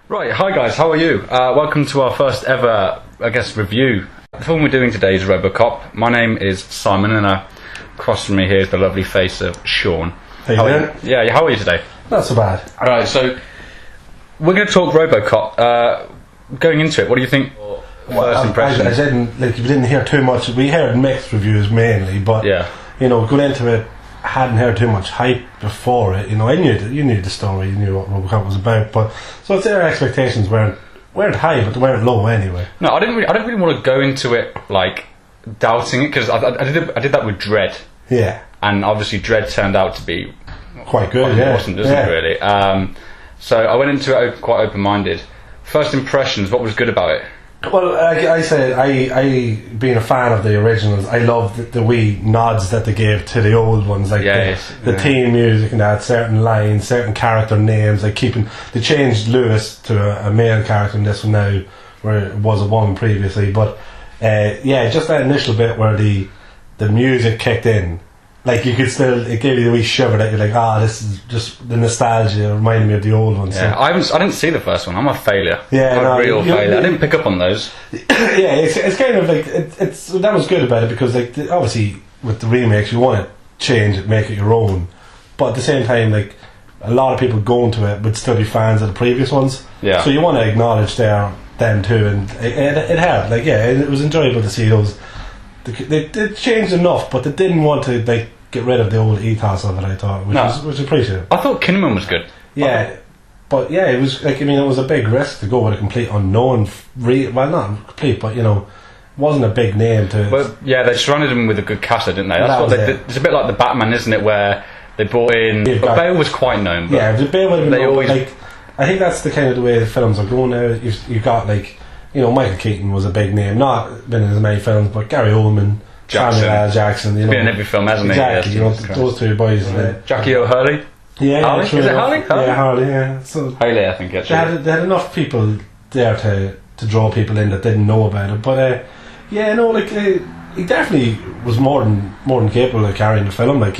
Right, hi guys, how are you? Welcome to our first ever, review. The film we're doing today is Robocop. My name is Simon, and across from me here is the lovely face of Sean. How you doing? Yeah, how are you today? Not so bad. Alright, so we're going to talk Robocop. Going into it, what do you think? First impressions? I didn't, we didn't hear too much. We heard mixed reviews mainly, but going into it, I hadn't heard too much hype before it. You knew the story, you knew what Robocop was about, but so their expectations weren't high, but they weren't low anyway. No, I didn't really want to go into it like doubting it, because I did that with Dread. Yeah. And obviously Dread turned out to be quite good. Awesome, doesn't it, really? So I went into it quite open-minded. First impressions, what was good about it? Well, I said, I being a fan of the originals, I loved the wee nods that they gave to the old ones, like the theme music and that, certain lines, certain character names, they changed Lewis to a male character in this one now, where it was a woman previously, but just that initial bit where the music kicked in, like you could still, it gave you the wee shiver that you're like, this is just the nostalgia reminding me of the old ones. Yeah, so. I didn't see the first one. I'm a failure. Yeah, I'm a real failure. I didn't pick up on those. Yeah, it's kind of like it's that was good about it, because obviously with the remakes you want to change it, make it your own, but at the same time, like a lot of people going to it would still be fans of the previous ones. Yeah. So you want to acknowledge them too, and it helped. It was enjoyable to see those. They changed enough, but they didn't want to get rid of the old ethos of it, I thought, which appreciative. I thought Kinnaman was good. Yeah, but it was it was a big risk to go with a complete unknown. Not complete, but wasn't a big name to. Well, yeah, they surrounded him with a good cast, didn't they? That's what they did. It's a bit like the Batman, isn't it? Where they brought in. But Bale was quite known. But yeah, Bale would have been known. Always, I think that's the kind of the way the films are going now. You've got Michael Keaton was a big name, not been in as many films, but Gary Oldman. Jackson, been in every film, hasn't he? Exactly, those two boys. Jackie O'Hurley. Yeah, Harley? Is it Harley? Yeah, Harley. Yeah, so Haley, I think actually. They had enough people there to draw people in that didn't know about it. But he definitely was more than capable of carrying the film. It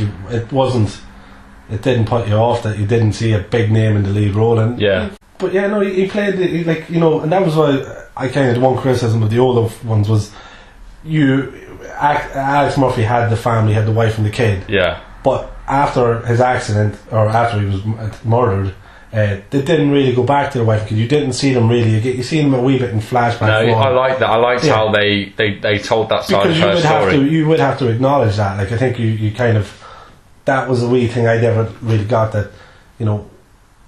didn't put you off that you didn't see a big name in the lead role. And but he played and that was why I kind of the one criticism of the older ones was Alex Murphy had the family, had the wife and the kid. Yeah. But after his accident, or after he was murdered, they didn't really go back to the wife and kid. You didn't see them really. You see them a wee bit in flashback. No, I like that. I liked how they told that side of her story. You would have to acknowledge that. I think you kind of, that was a wee thing I never really got, that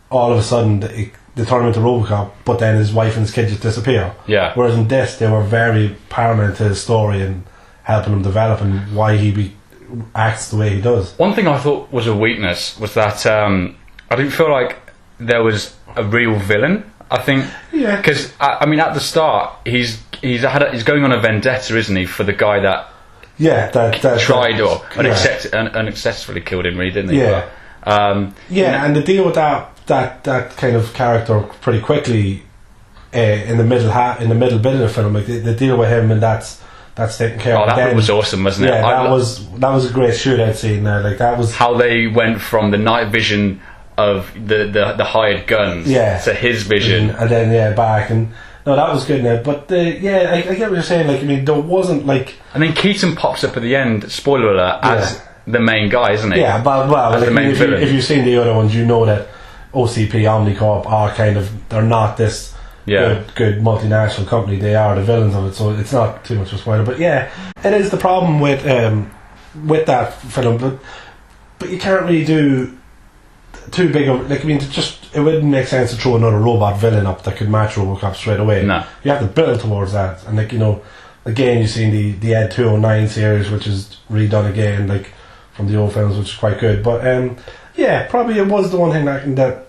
all of a sudden they turn him into Robocop, but then his wife and his kid just disappear. Yeah. Whereas in this, they were very paramount to his story and helping him develop and why he acts the way he does. One thing I thought was a weakness was that I didn't feel like there was a real villain. I think because at the start he's going on a vendetta, isn't he, for the guy that tried or unsuccessfully killed him, really, didn't he? Yeah. And the deal with that kind of character pretty quickly in the middle bit of the film, the deal with him, and that's taken care of. That was awesome, wasn't it? Yeah, that was a great shootout scene there. That was how they went from the night vision of the hired guns to his vision, and then back, and no, that was good now. But I get what you're saying. There wasn't and then Keaton pops up at the end. Spoiler alert, as the main guy, isn't he? Yeah, but the main villain. If you've seen the other ones, you know that OCP Omnicorp are they're not this good multinational company. They are the villains of it, so it's not too much of a spoiler. But it is the problem with that film. But you can't really do too big of it wouldn't make sense to throw another robot villain up that could match Robocop straight away. No, you have to build towards that. And again, you've seen the Ed 209 series, which is redone again, from the old films, which is quite good. But probably it was the one thing that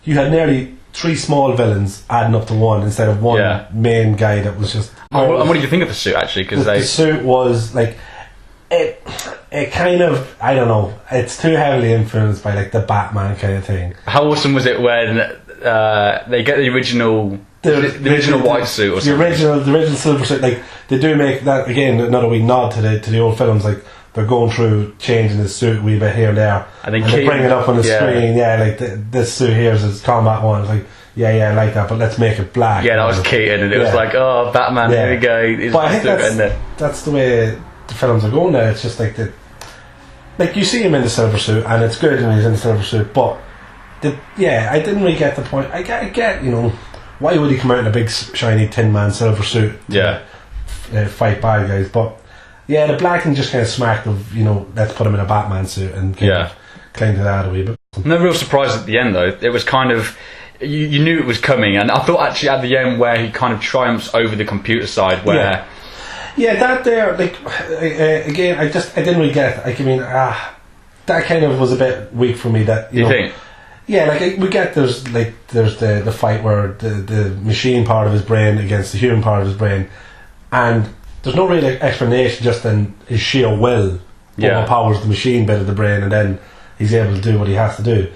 you had nearly 3 small villains adding up to one instead of one main guy that was just. And what did you think of the suit actually? Because the suit was it kind of, I don't know, it's too heavily influenced by the Batman kind of thing. How awesome was it when they get the original white suit or something? The original silver suit. They do make that again another wee nod to the old films. They're going through changing his suit a wee bit here and there, and they bring it up on the screen. This suit here is his combat one. It's I like that, but let's make it black. Yeah, that was Keaton, and it was like, oh, Batman, here we go. But I think that's the way the films are going now. It's just like you see him in the silver suit, and it's good when he's in the silver suit, but I didn't really get the point. I get, why would he come out in a big shiny Tin Man silver suit to fight bad guys? But the blacking just kind of smacked of, let's put him in a Batman suit and kind of cling to that a wee bit. No real surprise at the end, though. It was kind of, you knew it was coming, and I thought actually at the end where he kind of triumphs over the computer side, where that there, again, I didn't really get it. That kind of was a bit weak for me. That you think? Yeah, we get there's the fight where the machine part of his brain against the human part of his brain, and there's no real explanation. Just then his sheer will overpowers the machine bit of the brain, and then he's able to do what he has to do.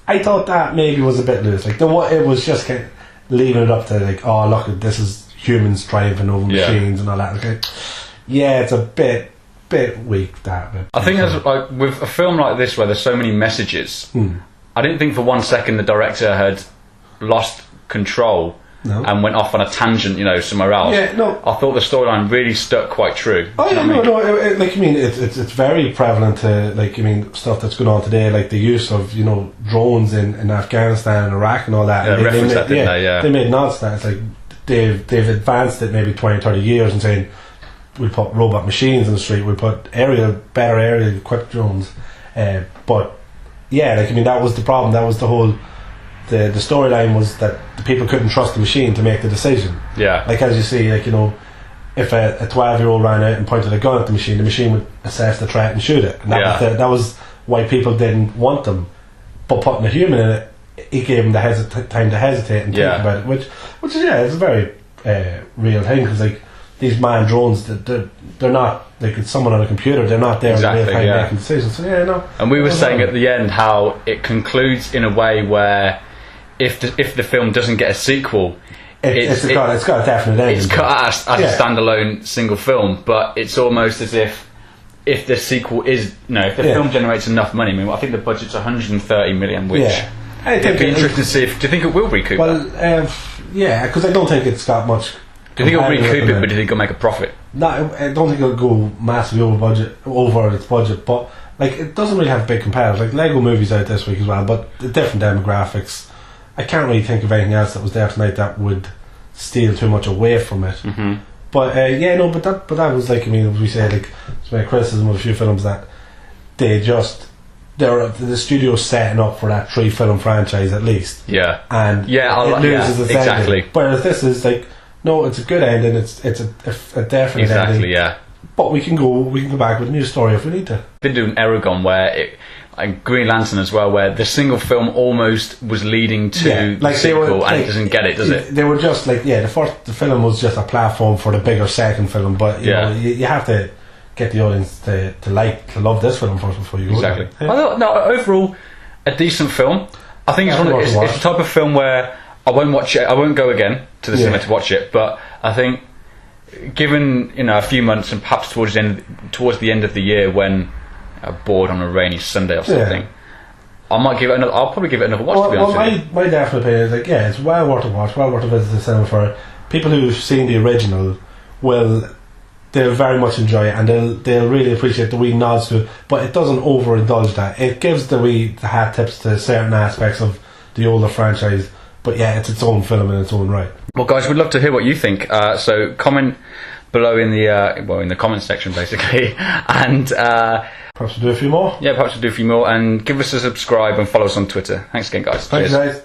I thought that maybe was a bit loose. It was just kind of leaving it up to oh look, this is humans triumphing over machines and all that. It's a bit weak, that bit. I think as with a film like this where there's so many messages, I didn't think for 1 second the director had lost control and went off on a tangent, somewhere else. I thought the storyline really stuck quite true. It's very prevalent to stuff that's going on today, like the use of drones in Afghanistan and Iraq and all that. Yeah, they made nods to that. It's like they've advanced it maybe 20-30 years and saying we put robot machines in the street, we put better area equipped drones, but that was the problem. That was the whole the storyline was that the people couldn't trust the machine to make the decision. As you see, if a 12-year-old ran out and pointed a gun at the machine would assess the threat and shoot it, and that was why people didn't want them. But putting a human in it gave them the time to hesitate and think about it, which is it's a very real thing, because these manned drones, they're not it's someone on a computer. They're not there in real time making decisions. So And we were saying at the end how it concludes in a way where if the film doesn't get a sequel, it's got a definite end. It's cut as a standalone single film, but it's almost as if the sequel is if the film generates enough money. I think the budget's 130 million, which it'd be interesting to see. Do you think it will recoup? Well, because I don't think it's got much. Do you think it'll recoup it, but do you think it'll make a profit? No, I don't think it'll go massively over its budget, but it doesn't really have big competitors. Lego Movie's out this week as well, but the different demographics. I can't really think of anything else that was there tonight that would steal too much away from it. Mm-hmm. But but that was as we said, it's my criticism of a few films that the studio's setting up for that 3-film franchise at least. And it loses its exactly. ending. Whereas this is no, it's a good ending. It's a definite ending. But we can go back with a new story if we need to. They did do an Aragon where and Green Lantern as well, where the single film almost was leading to the sequel, and it doesn't get it, does it? They were just the film was just a platform for the bigger second film, but you have to get the audience to love this film first before you go. Exactly. Overall, a decent film. I think it's the type of film where I won't watch it. I won't go again to the cinema to watch it, but I think given a few months and perhaps towards the end of the year when I'm bored on a rainy Sunday or something, I might give it another. I'll probably give it another watch. To be honest with you. My definite opinion is it's well worth a watch, well worth a visit to the cinema for people who've seen the original. They'll very much enjoy it, and they'll really appreciate the wee nods to it. But it doesn't overindulge that. It gives the hat tips to certain aspects of the older franchise. But it's its own film in its own right. Well, guys, we'd love to hear what you think. So comment below in the comments section, basically, and perhaps we'll do a few more. Yeah, perhaps we'll do a few more, and give us a subscribe and follow us on Twitter. Thanks again, guys. Thanks, guys.